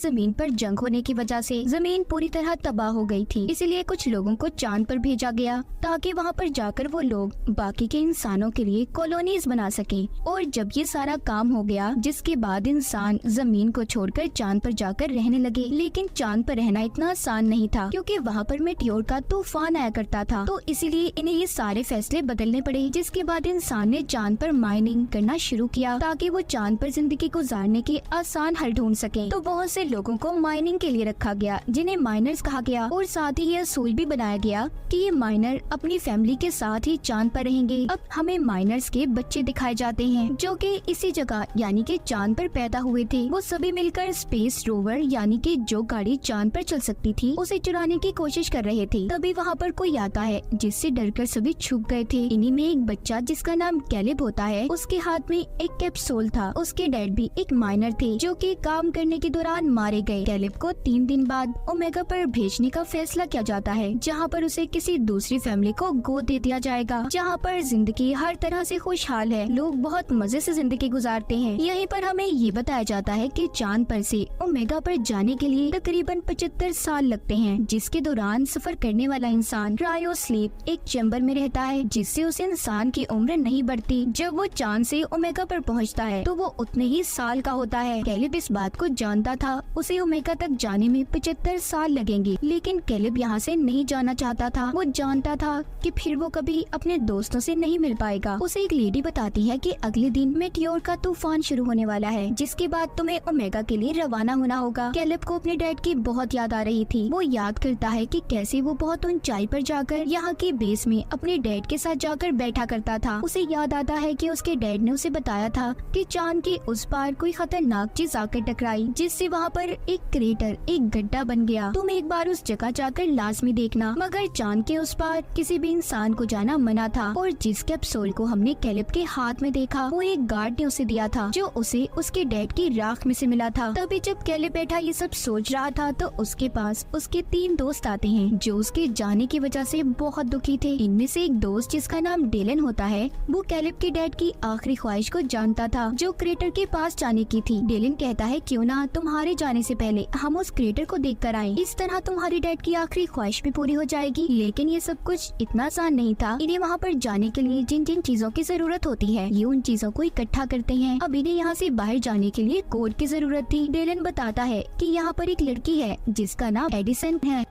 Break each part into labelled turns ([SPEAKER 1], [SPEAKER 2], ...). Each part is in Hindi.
[SPEAKER 1] जमीन पर जंग होने की वजह से जमीन पूरी तरह तबाह हो गई थी। इसीलिए कुछ लोगों को चांद पर भेजा गया ताकि वहाँ पर जाकर वो लोग बाकी के इंसानों के लिए कॉलोनीज बना सके। और जब ये सारा काम हो गया, जिसके बाद इंसान जमीन को छोड़कर चांद पर जाकर रहने लगे। लेकिन चांद पर रहना इतना आसान नहीं था, क्योंकि वहाँ पर मेटियोर का तूफान आया करता था। तो इसीलिए इन्हें ये सारे फैसले बदलने पड़े। जिसके बाद इंसान ने चांद पर माइनिंग करना शुरू किया ताकि वो चांद पर जिंदगी गुजारने के आसान हल ढूंढ सके। तो बहुत से लोगों को माइनिंग के लिए रखा गया, जिन्हें माइनर्स कहा गया। और साथ ही यह असूल भी बनाया गया कि ये माइनर अपनी फैमिली के साथ ही चांद पर रहेंगे। अब हमें माइनर्स के बच्चे दिखाए जाते हैं जो कि इसी जगह यानी कि चांद पर पैदा हुए थे। वो सभी मिलकर स्पेस रोवर यानी कि जो गाड़ी चांद पर चल सकती थी उसे चुराने की कोशिश कर रहे थे। तभी वहाँ पर कोई आता है, जिससे डरकर सभी छुप गए थे। इन्हीं में एक बच्चा जिसका नाम कैलिब होता है, उसके हाथ में एक कैप्सूल था। उसके डैड भी एक माइनर थे जो कि काम करने के दौरान मारे गए। कैलिब को 3 दिन बाद ओमेगा पर भेजने का फैसला किया जाता है, जहाँ पर उसे किसी दूसरी फैमिली को गोद दे दिया जाएगा, जहाँ पर जिंदगी हर तरह से खुशहाल है। लोग बहुत मजे से जिंदगी गुजारते हैं। यहीं पर हमें ये बताया जाता है कि चांद पर से ओमेगा पर जाने के लिए तकरीबन 75 साल लगते हैं, जिसके दौरान सफर करने वाला इंसान क्रायो स्लीप एक चैम्बर में रहता है, जिससे उस इंसान की उम्र नहीं बढ़ती। जब वो चांद से ओमेगा पर पहुंचता है तो वो उतने ही साल का होता है। कैलिब इस बात को जानता था, उसे ओमेगा तक जाने में 75 साल लगेंगे। लेकिन कैलिब यहाँ से नहीं जाना चाहता था। वो जानता था कि फिर वो कभी अपने दोस्तों से नहीं मिल पाएगा। उसे एक लेडी बताती है कि अगले दिन मेटियोर का तूफान शुरू होने वाला है, जिसके बाद तुम्हें ओमेगा के लिए रवाना होना होगा। कैलिब को अपने डैड की बहुत याद आ रही थी। वो याद करता है कि कैसे वो बहुत ऊंचाई पर जाकर यहाँ के बेस में अपने डैड के साथ जाकर बैठा करता था। उसे याद आता है कि उसके डैड ने उसे बताया था कि चांद के उस पार कोई खतरनाक चीज आकर टकराई, जिससे वहाँ पर एक क्रेटर, एक गड्ढा बन गया। तुम एक बार उस जगह जाकर लाजमी देखना। मगर चांद के उस पार किसी भी इंसान को जाना मना था। और जिस कैप्सूल को हमने कैलिब के हाथ में देखा, वो एक गार्ड ने उसे दिया था, जो उसे उसके डैड की राख में से मिला था। तभी जब कैलिब बैठा ये सब सोच रहा था, तो उसके पास उसके 3 दोस्त आते हैं, जो उसके जाने की वजह से बहुत दुखी थे। इनमें से एक दोस्त जिसका नाम डेलन होता है, वो कैलिब के डैड की आखिरी ख्वाहिश को जानता था, जो क्रेटर के पास जाने की थी। डेलन कहता है, क्यों ना तुम्हारे जाने से पहले हम उस क्रेटर को देख कर आए, इस तरह तुम्हारी डैड की आखिरी ख्वाहिश भी पूरी हो जाएगी। लेकिन ये सब कुछ इतना आसान नहीं था। इन्हें वहाँ पर जाने के लिए जिन जिन चीजों की जरूरत होती है, ये उन चीजों को इकट्ठा करते हैं। अब इन्हें यहाँ से बाहर जाने के लिए कोड की जरूरत थी। डेलन बताता है कि यहाँ पर एक लड़की है जिसका नाम एडिसन है।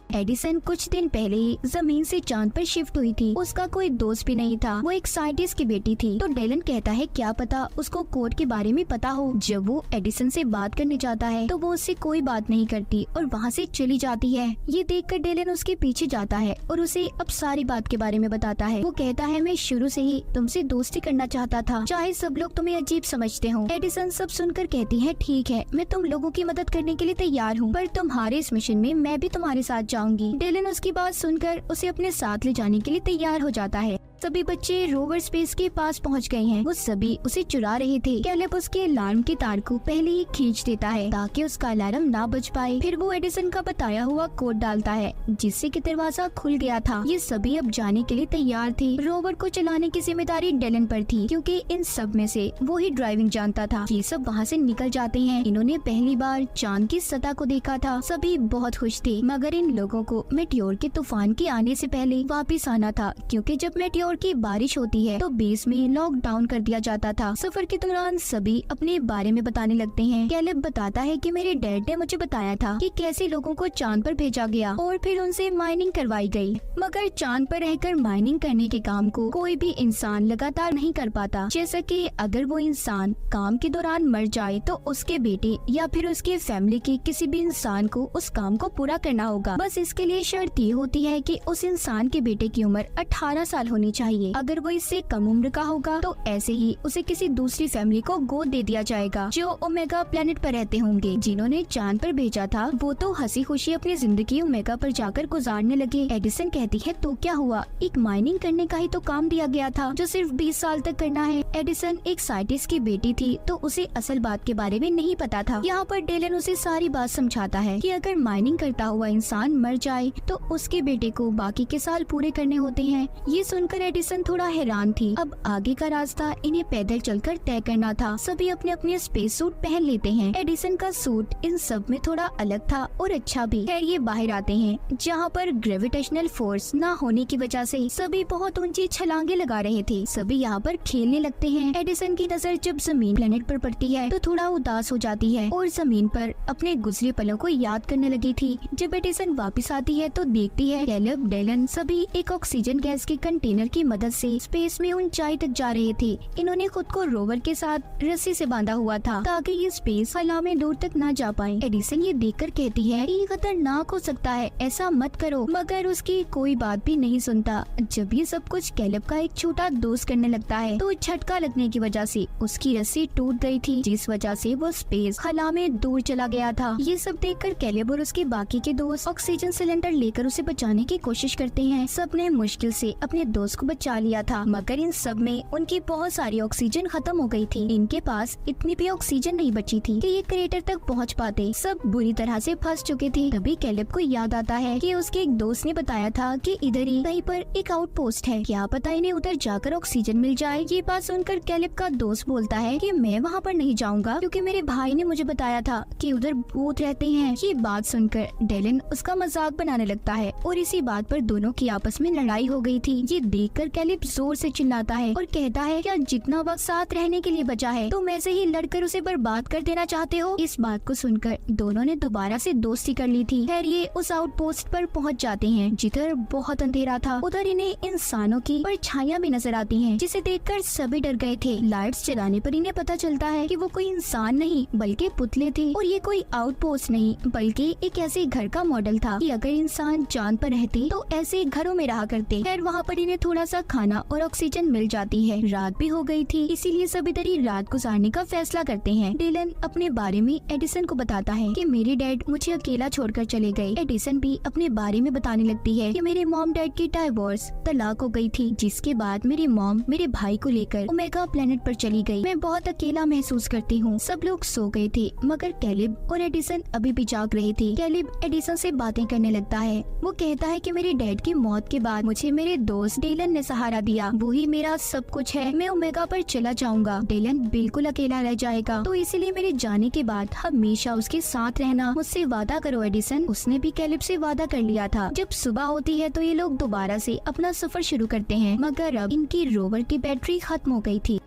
[SPEAKER 1] एडिसन कुछ दिन पहले ही जमीन से चांद पर शिफ्ट हुई थी। उसका कोई दोस्त भी नहीं था, वो एक साइंटिस्ट की बेटी थी। तो डेलन कहता है, क्या पता उसको कोड के बारे में पता हो। जब वो एडिसन से बात करने जाता है तो वो उससे कोई बात नहीं करती और वहाँ से चली जाती है। ये देखकर डेलन उसके पीछे जाता है और उसे अब सारी बात के बारे में बताता है। वो कहता है, मैं शुरू से ही तुमसे दोस्ती करना चाहता था, चाहे सब लोग तुम्हें अजीब समझते हो। एडिसन सब सुनकर कहती है, ठीक है, मैं तुम लोगों की मदद करने के लिए तैयार हूँ, पर तुम्हारे इस मिशन में मैं भी तुम्हारे साथ जाऊंगी। डेलन उसकी बात सुनकर उसे अपने साथ ले जाने के लिए तैयार हो जाता है। सभी बच्चे रोवर स्पेस के पास पहुंच गए हैं। वो सभी उसे चुरा रहे थे। कैलिब उसके अलार्म के तार को पहले ही खींच देता है ताकि उसका अलार्म ना बज पाए। फिर वो एडिसन का बताया हुआ कोड डालता है, जिससे कि दरवाजा खुल गया था। ये सभी अब जाने के लिए तैयार थे। रोवर को चलाने की जिम्मेदारी डेलन पर थी, क्योंकि इन सब में से वो ही ड्राइविंग जानता था। ये सब वहाँ से निकल जाते हैं। इन्होंने पहली बार चांद की सतह को देखा था। सभी बहुत खुश थे, मगर इन लोगों को मेटियोर के तूफान के आने से पहले वापिस आना था, क्योंकि जब मेटियोर की बारिश होती है तो बेस में लॉकडाउन कर दिया जाता था। सफर के दौरान सभी अपने बारे में बताने लगते हैं। कैलिब बताता है कि मेरे डैड ने मुझे बताया था कि कैसे लोगों को चांद पर भेजा गया और फिर उनसे माइनिंग करवाई गई। मगर चांद पर रहकर माइनिंग करने के काम को कोई भी इंसान लगातार नहीं कर पाता। जैसा कि अगर वो इंसान काम के दौरान मर जाए तो उसके बेटे या फिर उसके फैमिली के किसी भी इंसान को उस काम को पूरा करना होगा। बस इसके लिए शर्त ये होती है कि उस इंसान के बेटे की उम्र 18 साल होनी चाहिए। अगर वो इससे कम उम्र का होगा तो ऐसे ही उसे किसी दूसरी फैमिली को गोद दे दिया जाएगा, जो ओमेगा प्लेनेट पर रहते होंगे। जिन्होंने चांद पर भेजा था वो तो हंसी खुशी अपनी जिंदगी ओमेगा पर जाकर गुजारने लगे। एडिसन कहती है, तो क्या हुआ, एक माइनिंग करने का ही तो काम दिया गया था जो सिर्फ 20 साल तक करना है। एडिसन एक साइंटिस्ट की बेटी थी, तो उसे असल बात के बारे में नहीं पता था। यहाँ पर डेलन उसे सारी बात समझाता है कि अगर माइनिंग करता हुआ इंसान मर जाए तो उसके बेटे को बाकी के साल पूरे करने होते हैं। ये सुनकर एडिसन थोड़ा हैरान थी। अब आगे का रास्ता इन्हें पैदल चलकर तय करना था। सभी अपने अपने स्पेस सूट पहन लेते हैं। एडिसन का सूट इन सब में थोड़ा अलग था और अच्छा भी। खैर ये बाहर आते हैं जहाँ पर ग्रेविटेशनल फोर्स न होने की वजह से सभी बहुत ऊंची छलांगे लगा रहे थे। सभी यहाँ पर खेलने लगते हैं। एडिसन की नजर जब जमीन प्लेनेट पर पड़ती है तो थोड़ा उदास हो जाती है और जमीन पर अपने गुजरे पलों को याद करने लगी थी। जब एडिसन वापस आती है तो देखती है कैलेब, डेलन सभी एक ऑक्सीजन गैस के कंटेनर की मदद से स्पेस में ऊंचाई तक जा रहे थे। इन्होंने खुद को रोवर के साथ रस्सी से बांधा हुआ था ताकि ये स्पेस खला में दूर तक न जा पाए। एडिसन ये देखकर कहती है ये खतरनाक हो सकता है, ऐसा मत करो, मगर उसकी कोई बात भी नहीं सुनता। जब ये सब कुछ कैलेब का एक छोटा दोस्त करने लगता है तो झटका लगने की वजह से उसकी रस्सी टूट गई थी, जिस वजह से वो स्पेस खला में दूर चला गया था। ये सब देखकर कैलेब और उसके बाकी के दोस्त ऑक्सीजन सिलेंडर लेकर उसे बचाने की कोशिश करते हैं। सबने मुश्किल से अपने दोस्त को बचा लिया था, मगर इन सब में उनकी बहुत सारी ऑक्सीजन खत्म हो गई थी। इनके पास इतनी भी ऑक्सीजन नहीं बची थी कि ये क्रेटर तक पहुंच पाते। सब बुरी तरह से फंस चुके थे। तभी कैलेब को याद आता है कि उसके एक दोस्त ने बताया था कि इधर ही कहीं पर एक आउटपोस्ट है, क्या पता इन्हें उधर जाकर ऑक्सीजन मिल जाए। ये बात सुनकर कैलेब का दोस्त बोलता है कि मैं वहाँ पर नहीं जाऊँगा क्योंकि मेरे भाई ने मुझे बताया था कि उधर भूत रहते हैं। ये बात सुनकर डेलन उसका मजाक बनाने लगता है और इसी बात पर दोनों की आपस में लड़ाई हो गई थी। ये देखकर कैलेब जोर से चिल्लाता है और कहता है क्या जितना वक्त साथ रहने के लिए बचा है तुम ऐसे ही लड़कर उसे बर्बाद कर देना चाहते हो। इस बात को सुनकर दोनों ने दोबारा से दोस्ती कर ली थी। खैर ये उस आउटपोस्ट पर पहुंच जाते हैं जिधर बहुत अंधेरा था। उधर इन्हें इंसानों की परछाइयां भी नजर आती हैं, जिसे देखकर सभी डर गए थे। लाइट्स जलाने पर इन्हें पता चलता है कि वो कोई इंसान नहीं बल्कि पुतले थे और ये कोई आउटपोस्ट नहीं बल्कि एक ऐसे घर का मॉडल था कि अगर इंसान चांद पर रहते तो ऐसे घरों में रहा करते। खैर वहाँ पर इन्हें थोड़ा सा खाना और ऑक्सीजन मिल जाती है। रात भी हो गई थी, इसीलिए सभी तरह रात गुजारने का फैसला करते हैं। डेलन अपने बारे में एडिसन को बताता है कि मेरे डैड मुझे अकेला छोड़कर चले गए। एडिसन भी अपने बारे में बताने लगती है कि मेरे मॉम डैड की डाइवोर्स तलाक हो गई थी, जिसके बाद मेरी मॉम मेरे भाई को लेकर ओमेगा प्लेनेट पर चली गई। मैं बहुत अकेला महसूस करती हूँ। सब लोग सो गए थे मगर कैलेब और एडिसन अभी भी जाग रहे थे। कैलेब एडिसन से बातें करने लगता है। वो कहता है कि मेरे डैड की मौत के बाद मुझे मेरे दोस्त डेलन ने सहारा दिया, वो ही मेरा सब कुछ है। मैं ओमेगा पर चला जाऊंगा, डेलन बिल्कुल अकेला रह जाएगा, तो इसीलिए मेरे जाने के बाद हमेशा उसके साथ रहना। मुझसे वादा करो एडिसन। उसने भी कैलेब से वादा कर लिया था। जब सुबह होती है तो ये लोग दोबारा से अपना सफर शुरू करते हैं, मगर अब इनकी रोवर की बैटरी खत्म हो गई थी।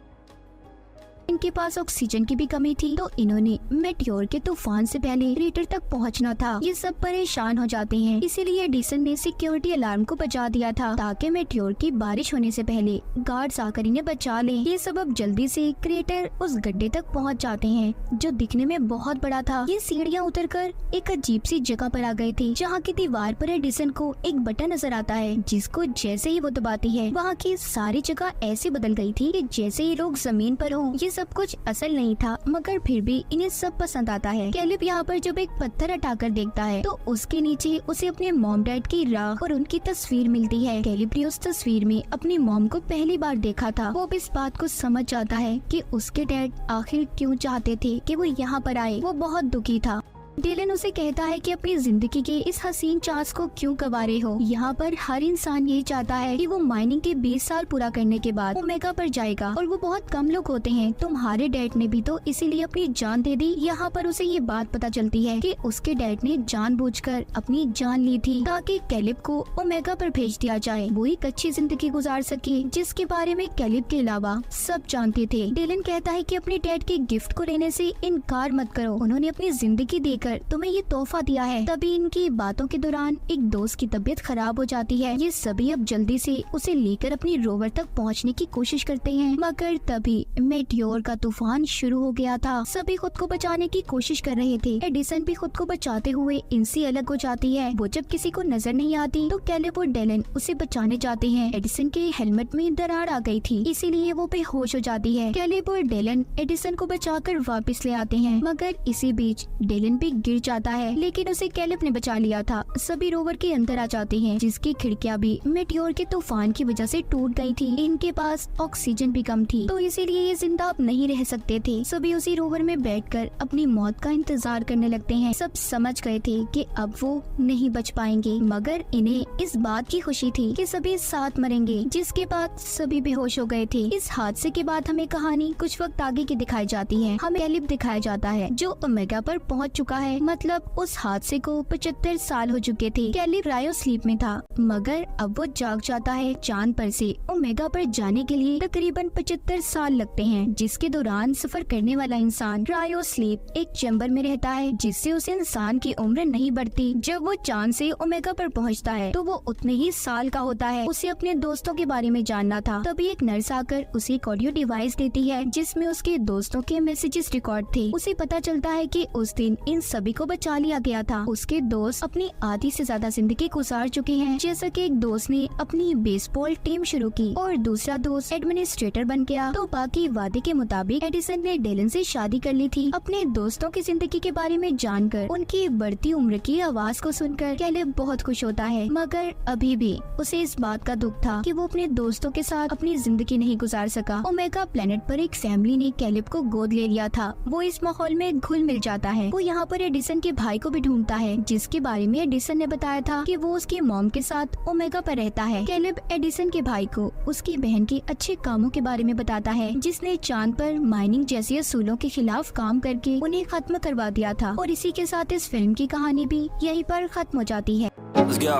[SPEAKER 1] इनके पास ऑक्सीजन की भी कमी थी, तो इन्होंने मेटियोर के तूफान से पहले क्रेटर तक पहुंचना था। ये सब परेशान हो जाते हैं, इसीलिए एडिसन ने सिक्योरिटी अलार्म को बजा दिया था ताकि मेटियोर की बारिश होने से पहले गार्ड्स आकर इन्हें बचा लें। ये सब अब जल्दी से क्रेटर उस गड्ढे तक पहुंच जाते हैं जो दिखने में बहुत बड़ा था। ये सीढ़ियाँ उतरकर एक अजीब सी जगह पर आ गए थे, जहाँ की दीवार पर एडिसन को एक बटन नजर आता है, जिसको जैसे ही वो दबाती है वहाँ की सारी जगह ऐसे बदल गई थी कि जैसे ही लोग जमीन पर हों। ये सब कुछ असल नहीं था, मगर फिर भी इन्हें सब पसंद आता है। कैलेब यहाँ पर जब एक पत्थर हटाकर देखता है तो उसके नीचे उसे अपने मॉम डैड की राख और उनकी तस्वीर मिलती है। कैलेब ने उस तस्वीर में अपनी मॉम को पहली बार देखा था। वो इस बात को समझ जाता है कि उसके डैड आखिर क्यों चाहते थे कि वो यहाँ पर आए। वो बहुत दुखी था। डेलन उसे कहता है कि अपनी जिंदगी के इस हसीन चांस को क्यों गंवा रहे हो। यहाँ पर हर इंसान यही चाहता है कि वो माइनिंग के 20 साल पूरा करने के बाद ओमेगा पर जाएगा, और वो बहुत कम लोग होते हैं। तुम्हारे डैड ने भी तो इसीलिए अपनी जान दे दी। यहाँ पर उसे ये बात पता चलती है कि उसके डैड ने जानबूझकर अपनी जान ली थी ताकि कैलेब को ओमेगा पर भेज दिया जाए, वो एक अच्छी जिंदगी गुजार सके, जिसके बारे में कैलेब के अलावा सब जानते थे। डेलन कहता है कि अपने डैड के गिफ्ट को लेने से इनकार मत करो, उन्होंने अपनी जिंदगी देकर तुम्हें ये तोहफा दिया है। तभी इनकी बातों के दौरान एक दोस्त की तबीयत खराब हो जाती है। ये सभी अब जल्दी से उसे लेकर अपनी रोवर तक पहुंचने की कोशिश करते हैं, मगर तभी मेटियोर का तूफान शुरू हो गया था। सभी खुद को बचाने की कोशिश कर रहे थे। एडिसन भी खुद को बचाते हुए इनसे अलग हो जाती है। वो जब किसी को नजर नहीं आती तो कैलेब और डेलन उसे बचाने जाते हैं। एडिसन के हेलमेट में दरार आ गई थी, इसीलिए वो बेहोश हो जाती है। कैलेब और डेलन एडिसन को बचाकर वापस ले आते हैं, मगर इसी बीच डेलन भी गिर जाता है, लेकिन उसे कैलिब ने बचा लिया था। सभी रोवर के अंदर आ जाते हैं, जिसकी खिड़कियां भी मेटियोर के तूफान की वजह से टूट गई थी। इनके पास ऑक्सीजन भी कम थी, तो इसीलिए ये जिंदा अब नहीं रह सकते थे। सभी उसी रोवर में बैठकर अपनी मौत का इंतजार करने लगते हैं। सब समझ गए थे कि अब वो नहीं बच पाएंगे, मगर इन्हें इस बात की खुशी थी कि सभी साथ मरेंगे, जिसके बाद सभी बेहोश हो गए थे। इस हादसे के बाद हमें कहानी कुछ वक्त आगे की दिखाई जाती है। हमें कैलिब दिखाया जाता है जो ओमेगा पर पहुंच चुका है। मतलब उस हादसे को 75 साल हो चुके थे। कैलिब क्रायो स्लीप में था, मगर अब वो जाग जाता है। चांद पर से ओमेगा पर जाने के लिए तकरीबन 75 साल लगते हैं, जिसके दौरान सफर करने वाला इंसान क्रायो स्लीप एक चैम्बर में रहता है, जिससे उस इंसान की उम्र नहीं बढ़ती। जब वो चांद से ओमेगा पर पहुंचता है तो वो उतने ही साल का होता है। उसे अपने दोस्तों के बारे में जानना था, तभी एक नर्स आकर उसे एक ऑडियो डिवाइस देती है, जिसमें उसके दोस्तों के मैसेजेस रिकॉर्ड थे। उसे पता चलता है कि उस दिन इन सभी को बचा लिया गया था। उसके दोस्त अपनी आधी से ज्यादा जिंदगी गुजार चुके हैं। जैसा कि एक दोस्त ने अपनी बेसबॉल टीम शुरू की और दूसरा दोस्त एडमिनिस्ट्रेटर बन गया, तो बाकी वादे के मुताबिक एडिसन ने डेलन से शादी कर ली थी। अपने दोस्तों की जिंदगी के बारे में जानकर, उनकी बढ़ती उम्र की आवाज को सुनकर कैलिब बहुत खुश होता है, मगर अभी भी उसे इस बात का दुख था कि वो अपने दोस्तों के साथ अपनी जिंदगी नहीं गुजार सका। ओमेगा प्लेनेट पर एक फैमिली ने कैलिब को गोद ले लिया था। वो इस माहौल में घुल मिल जाता है। वो यहाँ पर एडिसन के भाई को भी ढूंढता है, जिसके बारे में एडिसन ने बताया था कि वो उसकी मॉम के साथ ओमेगा पर रहता है। कैलिब एडिसन के भाई को उसकी बहन के अच्छे कामों के बारे में बताता है, जिसने चांद पर माइनिंग जैसे असूलों के खिलाफ काम करके उन्हें खत्म करवा दिया था। और इसी के साथ इस फिल्म की कहानी भी यहीं पर खत्म हो जाती है।
[SPEAKER 2] Let's go.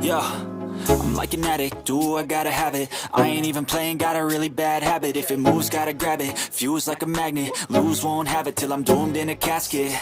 [SPEAKER 2] Yeah. I'm like an addict, do I gotta have it. I ain't even playing, got a really bad habit. If it moves, gotta grab it. Fuse like a magnet, lose, won't have it till I'm doomed in a casket.